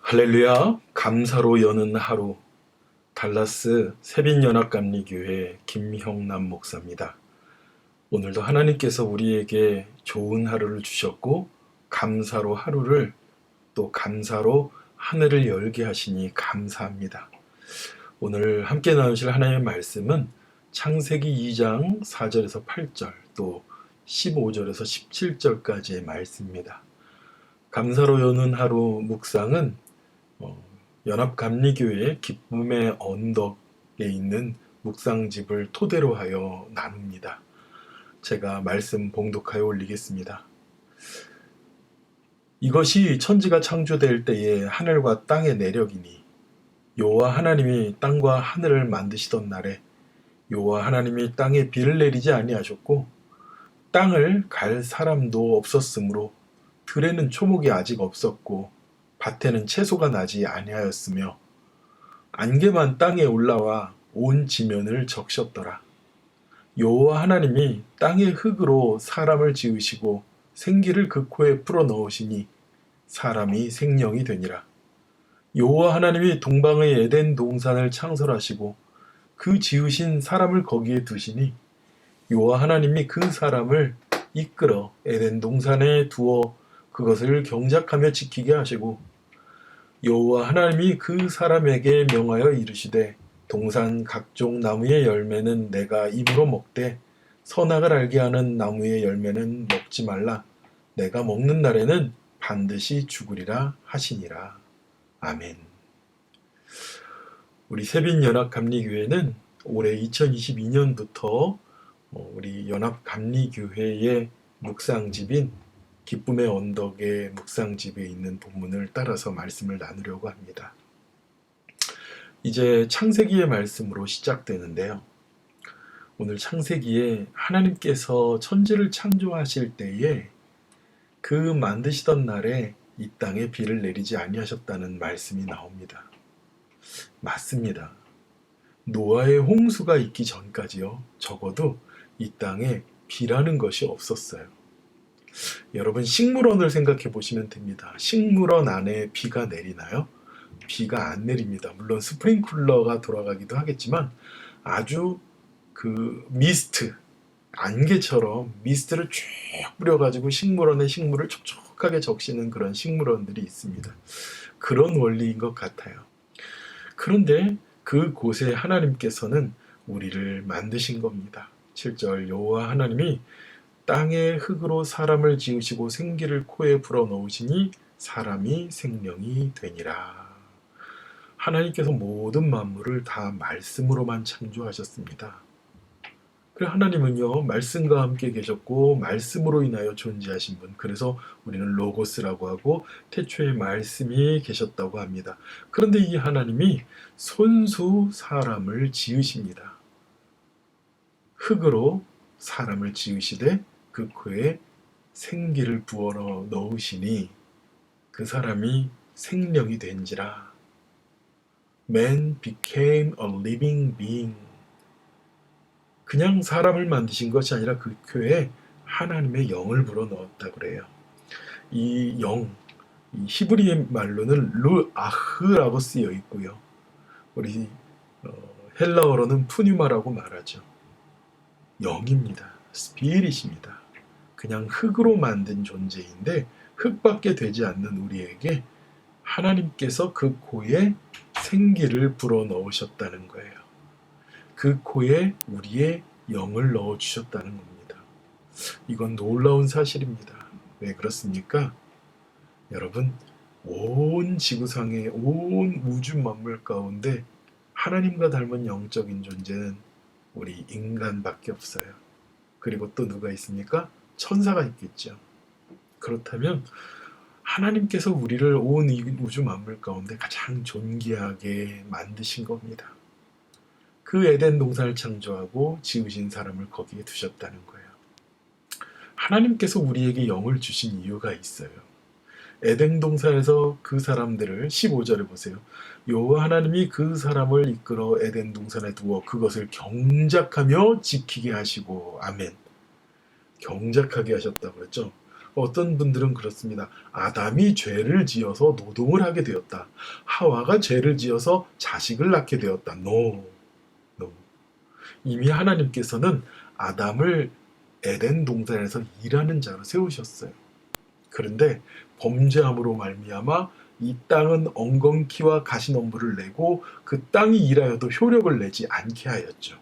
할렐루야, 감사로 여는 하루. 달라스 세빈연합감리교회 김형남 목사입니다. 오늘도 하나님께서 우리에게 좋은 하루를 주셨고 감사로 하루를 또 감사로 하늘을 열게 하시니 감사합니다. 오늘 함께 나누실 하나님의 말씀은 창세기 2장 4절에서 8절 또 15절에서 17절까지의 말씀입니다. 감사로 여는 하루 묵상은 연합감리교회 기쁨의 언덕에 있는 묵상집을 토대로 하여 나눕니다. 제가 말씀 봉독하여 올리겠습니다. 이것이 천지가 창조될 때에 하늘과 땅의 내력이니 여호와 하나님이 땅과 하늘을 만드시던 날에 여호와 하나님이 땅에 비를 내리지 아니하셨고 땅을 갈 사람도 없었으므로 들에는 초목이 아직 없었고 밭에는 채소가 나지 아니하였으며 안개만 땅에 올라와 온 지면을 적셨더라. 여호와 하나님이 땅의 흙으로 사람을 지으시고 생기를 그 코에 풀어 넣으시니 사람이 생명이 되니라. 여호와 하나님이 동방의 에덴 동산을 창설하시고 그 지으신 사람을 거기에 두시니 여호와 하나님이 그 사람을 이끌어 에덴 동산에 두어 그것을 경작하며 지키게 하시고 여호와 하나님이 그 사람에게 명하여 이르시되 동산 각종 나무의 열매는 내가 입으로 먹되 선악을 알게 하는 나무의 열매는 먹지 말라. 내가 먹는 날에는 반드시 죽으리라 하시니라. 아멘. 우리 세빈연합감리교회는 올해 2022년부터 우리 연합감리교회의 묵상집인 기쁨의 언덕의 묵상집에 있는 본문을 따라서 말씀을 나누려고 합니다. 이제 창세기의 말씀으로 시작되는데요. 오늘 창세기에 하나님께서 천지를 창조하실 때에 그 만드시던 날에 이 땅에 비를 내리지 아니하셨다는 말씀이 나옵니다. 맞습니다. 노아의 홍수가 있기 전까지요. 적어도 이 땅에 비라는 것이 없었어요. 여러분 식물원을 생각해 보시면 됩니다. 식물원 안에 비가 내리나요? 비가 안 내립니다. 물론 스프링클러가 돌아가기도 하겠지만 아주 그 미스트, 안개처럼 미스트를 쭉 뿌려가지고 식물원에 식물을 촉촉하게 적시는 그런 식물원들이 있습니다. 그런 원리인 것 같아요. 그런데 그곳에 하나님께서는 우리를 만드신 겁니다. 7절 여호와 하나님이 땅의 흙으로 사람을 지으시고 생기를 코에 불어넣으시니 사람이 생명이 되니라. 하나님께서 모든 만물을 다 말씀으로만 창조하셨습니다. 그래 하나님은요 말씀과 함께 계셨고 말씀으로 인하여 존재하신 분, 그래서 우리는 로고스라고 하고 태초에 말씀이 계셨다고 합니다. 그런데 이 하나님이 손수 사람을 지으십니다. 흙으로 사람을 지으시되 그 코에 생기를 부어 넣으시니 그 사람이 생명이 된지라. Man became a living being. 그냥 사람을 만드신 것이 아니라 그 코에 하나님의 영을 불어 넣었다 그래요. 이 영, 이 히브리 말로는 루아흐라고 쓰여 있고요. 우리 헬라어로는 푸뉴마라고 말하죠. 영입니다. 스피릿입니다. 그냥 흙으로 만든 존재인데 흙밖에 되지 않는 우리에게 하나님께서 그 코에 생기를 불어 넣으셨다는 거예요. 그 코에 우리의 영을 넣어 주셨다는 겁니다. 이건 놀라운 사실입니다. 왜 그렇습니까? 여러분, 온 지구상의 온 우주 만물 가운데 하나님과 닮은 영적인 존재는 우리 인간밖에 없어요. 그리고 또 누가 있습니까? 천사가 있겠죠. 그렇다면 하나님께서 우리를 온 우주 만물 가운데 가장 존귀하게 만드신 겁니다. 그 에덴 동산을 창조하고 지으신 사람을 거기에 두셨다는 거예요. 하나님께서 우리에게 영을 주신 이유가 있어요. 에덴 동산에서 그 사람들을 15절에 보세요. 여호와 하나님이 그 사람을 이끌어 에덴 동산에 두어 그것을 경작하며 지키게 하시고, 아멘. 경작하게 하셨다고 그랬죠. 어떤 분들은 그렇습니다. 아담이 죄를 지어서 노동을 하게 되었다. 하와가 죄를 지어서 자식을 낳게 되었다. No, no. 이미 하나님께서는 아담을 에덴 동산에서 일하는 자로 세우셨어요. 그런데 범죄함으로 말미암아 이 땅은 엉겅퀴와 가시넘불을 내고 그 땅이 일하여도 효력을 내지 않게 하였죠.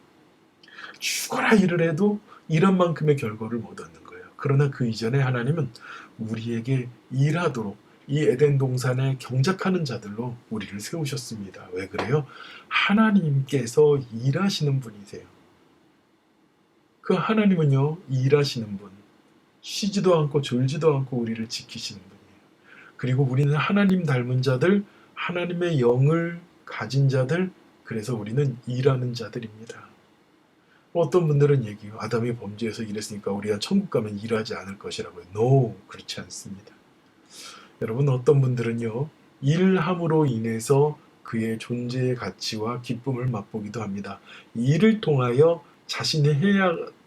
죽어라 일을 해도 이런 만큼의 결과를 못 얻는 거예요. 그러나 그 이전에 하나님은 우리에게 일하도록 이 에덴 동산에 경작하는 자들로 우리를 세우셨습니다. 왜 그래요? 하나님께서 일하시는 분이세요. 그 하나님은요, 일하시는 분, 쉬지도 않고 졸지도 않고 우리를 지키시는 분이에요. 그리고 우리는 하나님 닮은 자들, 하나님의 영을 가진 자들, 그래서 우리는 일하는 자들입니다. 어떤 분들은 얘기해요. 아담이 범죄해서 이랬으니까 우리가 천국 가면 일하지 않을 것이라고요. No, 그렇지 않습니다. 여러분, 어떤 분들은요, 일함으로 인해서 그의 존재의 가치와 기쁨을 맛보기도 합니다. 일을 통하여 자신이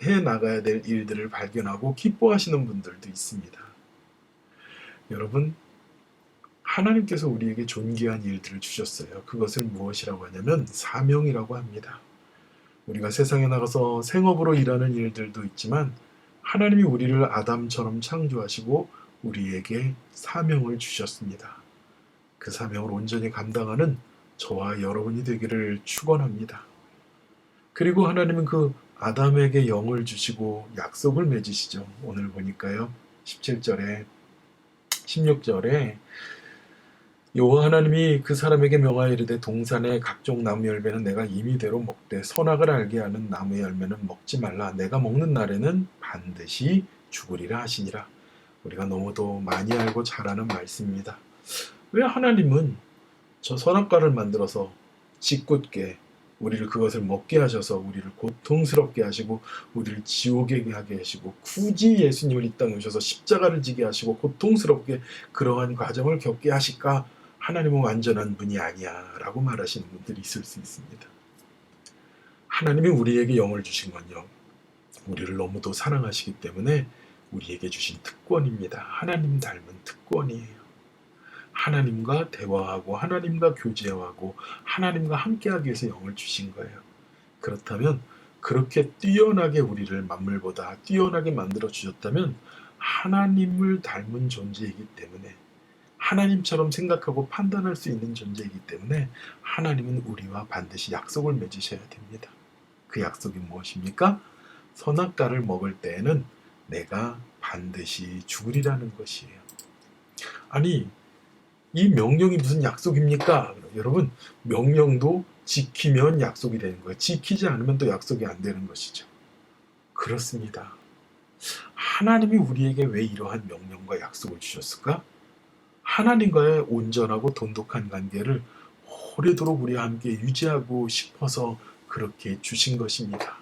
해 나가야 될 일들을 발견하고 기뻐하시는 분들도 있습니다. 여러분, 하나님께서 우리에게 존귀한 일들을 주셨어요. 그것을 무엇이라고 하냐면 사명이라고 합니다. 우리가 세상에 나가서 생업으로 일하는 일들도 있지만 하나님이 우리를 아담처럼 창조하시고 우리에게 사명을 주셨습니다. 그 사명을 온전히 감당하는 저와 여러분이 되기를 축원합니다. 그리고 하나님은 그 아담에게 영을 주시고 약속을 맺으시죠. 오늘 보니까요. 17절에 16절에 여호와 하나님이 그 사람에게 명하여 이르되 동산의 각종 나무 열매는 내가 임의대로 먹되 선악을 알게 하는 나무 열매는 먹지 말라. 내가 먹는 날에는 반드시 죽으리라 하시니라. 우리가 너무도 많이 알고 잘 아는 말씀입니다. 왜 하나님은 저 선악과를 만들어서 짓궂게 우리를 그것을 먹게 하셔서 우리를 고통스럽게 하시고 우리를 지옥에 가게 하시고 굳이 예수님을 이 땅에 오셔서 십자가를 지게 하시고 고통스럽게 그러한 과정을 겪게 하실까? 하나님은 완전한 분이 아니야 라고 말하시는 분들이 있을 수 있습니다. 하나님이 우리에게 영을 주신 건요, 우리를 너무도 사랑하시기 때문에 우리에게 주신 특권입니다. 하나님 닮은 특권이에요. 하나님과 대화하고 하나님과 교제하고 하나님과 함께하기 위해서 영을 주신 거예요. 그렇다면 그렇게 뛰어나게 우리를 만물보다 뛰어나게 만들어 주셨다면 하나님을 닮은 존재이기 때문에 하나님처럼 생각하고 판단할 수 있는 존재이기 때문에 하나님은 우리와 반드시 약속을 맺으셔야 됩니다. 그 약속이 무엇입니까? 선악과를 먹을 때에는 내가 반드시 죽으리라는 것이에요. 아니, 이 명령이 무슨 약속입니까? 여러분, 명령도 지키면 약속이 되는 거예요. 지키지 않으면 또 약속이 안 되는 것이죠. 그렇습니다. 하나님이 우리에게 왜 이러한 명령과 약속을 주셨을까? 하나님과의 온전하고 돈독한 관계를 오래도록 우리와 함께 유지하고 싶어서 그렇게 주신 것입니다.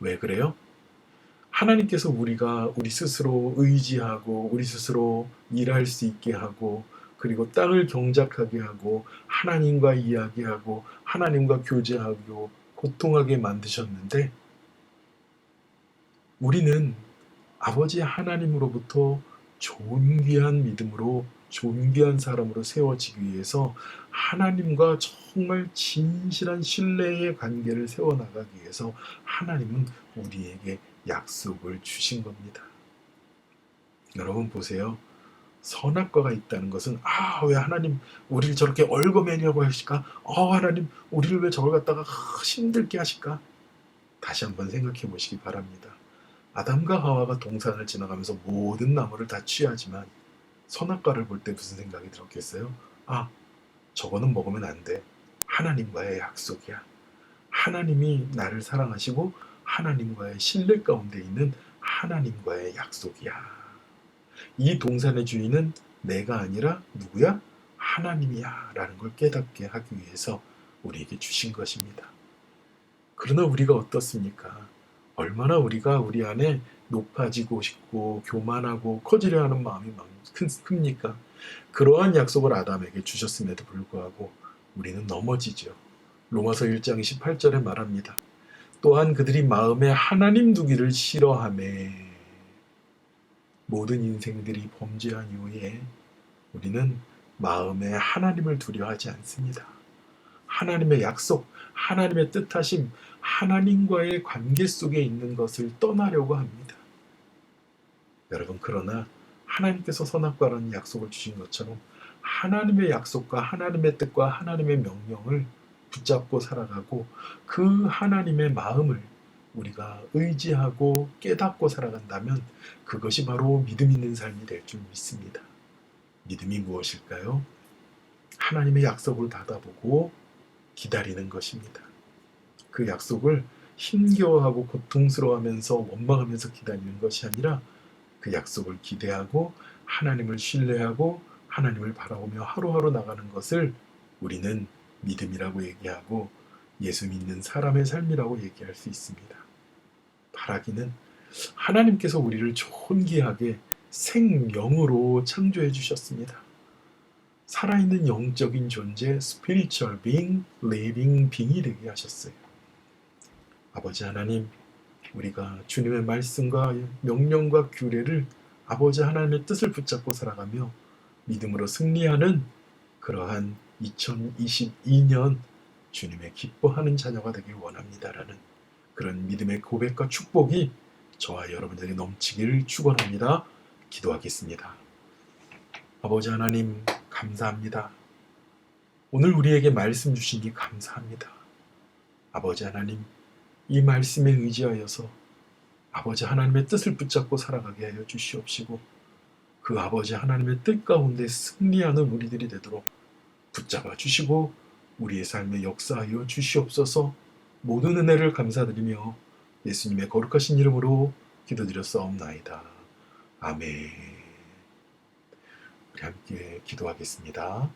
왜 그래요? 하나님께서 우리가 우리 스스로 의지하고 우리 스스로 일할 수 있게 하고 그리고 땅을 경작하게 하고 하나님과 이야기하고 하나님과 교제하고 고통하게 만드셨는데 우리는 아버지 하나님으로부터 존귀한 믿음으로 존귀한 사람으로 세워지기 위해서 하나님과 정말 진실한 신뢰의 관계를 세워나가기 위해서 하나님은 우리에게 약속을 주신 겁니다. 여러분 보세요. 선악과가 있다는 것은 왜 하나님 우리를 저렇게 얽어매려고 하실까? 하나님 우리를 왜 저걸 갖다가 힘들게 하실까? 다시 한번 생각해 보시기 바랍니다. 아담과 하와가 동산을 지나가면서 모든 나무를 다 취하지만 선악과를 볼 때 무슨 생각이 들었겠어요? 저거는 먹으면 안 돼. 하나님과의 약속이야. 하나님이 나를 사랑하시고 하나님과의 신뢰 가운데 있는 하나님과의 약속이야. 이 동산의 주인은 내가 아니라 누구야? 하나님이야 라는 걸 깨닫게 하기 위해서 우리에게 주신 것입니다. 그러나 우리가 어떻습니까? 얼마나 우리가 우리 안에 높아지고 싶고 교만하고 커지려 하는 마음이 큽니까? 그러한 약속을 아담에게 주셨음에도 불구하고 우리는 넘어지죠. 로마서 1장 28절에 말합니다. 또한 그들이 마음에 하나님 두기를 싫어하매 모든 인생들이 범죄한 이후에 우리는 마음에 하나님을 두려워하지 않습니다. 하나님의 약속, 하나님의 뜻하심, 하나님과의 관계 속에 있는 것을 떠나려고 합니다. 여러분, 그러나 하나님께서 선악과라는 약속을 주신 것처럼 하나님의 약속과 하나님의 뜻과 하나님의 명령을 붙잡고 살아가고 그 하나님의 마음을 우리가 의지하고 깨닫고 살아간다면 그것이 바로 믿음 있는 삶이 될 줄 믿습니다. 믿음이 무엇일까요? 하나님의 약속을 받아보고 기다리는 것입니다. 그 약속을 힘겨워하고 고통스러워하면서 원망하면서 기다리는 것이 아니라 그 약속을 기대하고 하나님을 신뢰하고 하나님을 바라보며 하루하루 나가는 것을 우리는 믿음이라고 얘기하고 예수 믿는 사람의 삶이라고 얘기할 수 있습니다. 바라기는 하나님께서 우리를 존귀하게 생영으로 창조해 주셨습니다. 살아있는 영적인 존재, spiritual being, living being이 되게 하셨어요. 아버지 하나님, 우리가 주님의 말씀과 명령과 규례를 아버지 하나님의 뜻을 붙잡고 살아가며 믿음으로 승리하는 그러한 2022년 주님의 기뻐하는 자녀가 되길 원합니다라는 그런 믿음의 고백과 축복이 저와 여러분들에게 넘치기를 축원합니다. 기도하겠습니다. 아버지 하나님, 감사합니다. 오늘 우리에게 말씀 주시니 감사합니다. 아버지 하나님, 이 말씀에 의지하여서 아버지 하나님의 뜻을 붙잡고 살아가게 하여 주시옵시고 그 아버지 하나님의 뜻 가운데 승리하는 우리들이 되도록 붙잡아 주시고 우리의 삶에 역사하여 주시옵소서. 모든 은혜를 감사드리며 예수님의 거룩하신 이름으로 기도드렸사옵나이다. 아멘. 우리 함께 기도하겠습니다.